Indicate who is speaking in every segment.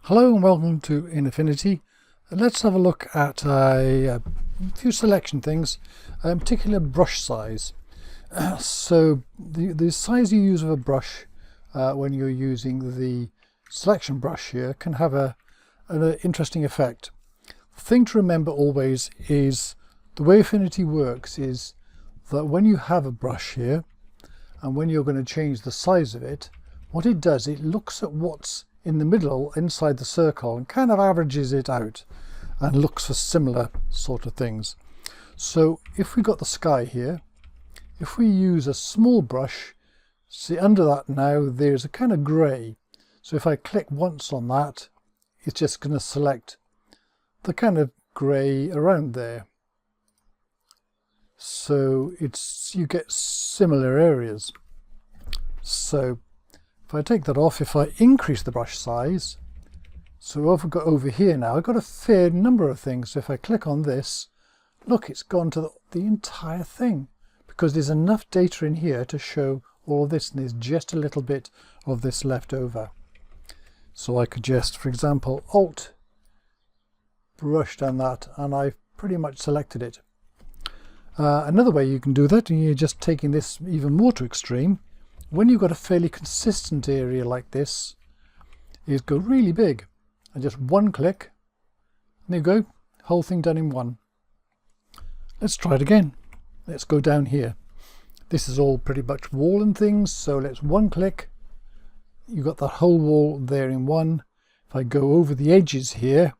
Speaker 1: Hello and welcome to Affinity. Let's have a look at a few selection things, in particular brush size. So the size you use of a brush when you're using the selection brush here can have an interesting effect. The thing to remember always is the way Affinity works is that when you have a brush here and when you're going to change the size of it, what it does, it looks at what's in the middle inside the circle and kind of averages it out and looks for similar sort of things. So if we got the sky here, if we use a small brush, see under that now there's a kind of grey. So if I click once on that, it's just going to select the kind of grey around there. So you get similar areas. So if I take that off, if I increase the brush size, so what I've got over here now, I've got a fair number of things. So if I click on this, look, it's gone to the entire thing because there's enough data in here to show all this, and there's just a little bit of this left over. So I could just, for example, Alt brush down that, and I've pretty much selected it. Another way you can do that, and you're just taking this even more to extreme, when you've got a fairly consistent area like this, is go really big and just one click, and there you go, whole thing done in one. Let's try it again. Let's go down here. This is all pretty much wall and things, so let's one click. You've got the whole wall there in one. If I go over the edges here,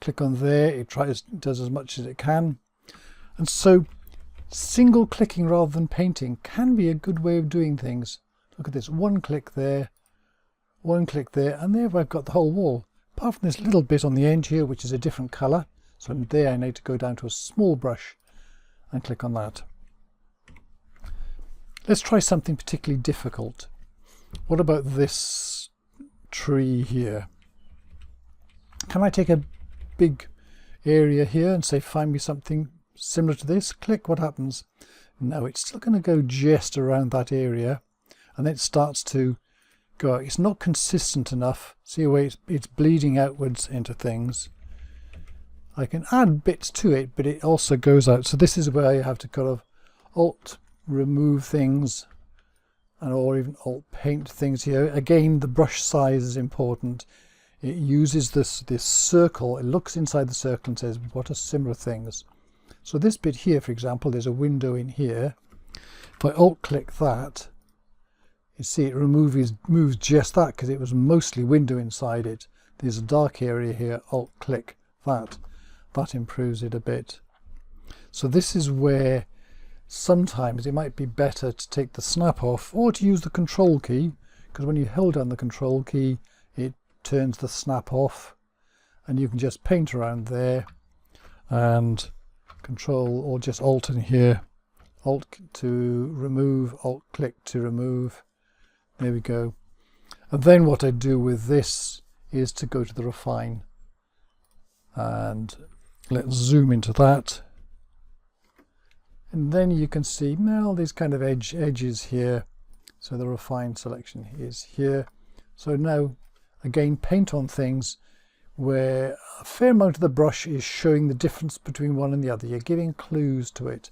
Speaker 1: click on there, it does as much as it can. And so single clicking rather than painting can be a good way of doing things. Look at this, one click there, and there I've got the whole wall. Apart from this little bit on the end here, which is a different colour. So there I need to go down to a small brush and click on that. Let's try something particularly difficult. What about this tree here? Can I take a big area here and say find me something similar to this? Click, what happens? No, it's still going to go just around that area, and then it starts to go. It's not consistent enough. See the way it's bleeding outwards into things. I can add bits to it, but it also goes out. So this is where you have to kind of Alt remove things, and or even Alt paint things here. Again, the brush size is important. It uses this circle. It looks inside the circle and says what are similar things. So this bit here, for example, there's a window in here. If I Alt click that, you see it moves just that because it was mostly window inside it. There's a dark area here. Alt click that. That improves it a bit. So this is where sometimes it might be better to take the snap off or to use the control key, because when you hold down the control key it turns the snap off, and you can just paint around there and control or just Alt in here, Alt to remove, Alt click to remove. There we go. And then what I do with this is to go to the refine, and let's zoom into that, and then you can see now these kind of edges here. So the refine selection is here. So now again, paint on things where a fair amount of the brush is showing the difference between one and the other. You're giving clues to it.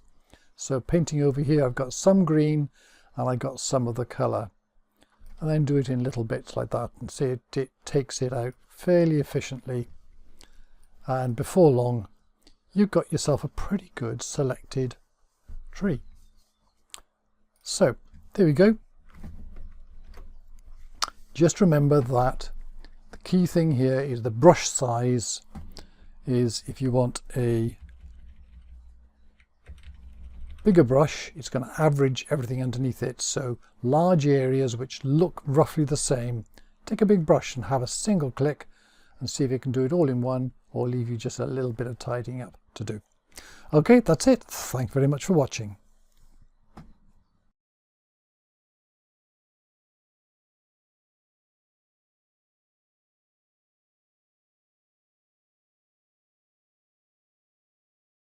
Speaker 1: So painting over here, I've got some green and I got some of the colour, and then do it in little bits like that, and see it takes it out fairly efficiently, and before long you've got yourself a pretty good selected tree. So there we go. Just remember that the key thing here is the brush size. Is if you want a bigger brush, it's going to average everything underneath it. So large areas which look roughly the same, take a big brush and have a single click and see if it can do it all in one, or leave you just a little bit of tidying up to do. Okay, that's it. Thank you very much for watching.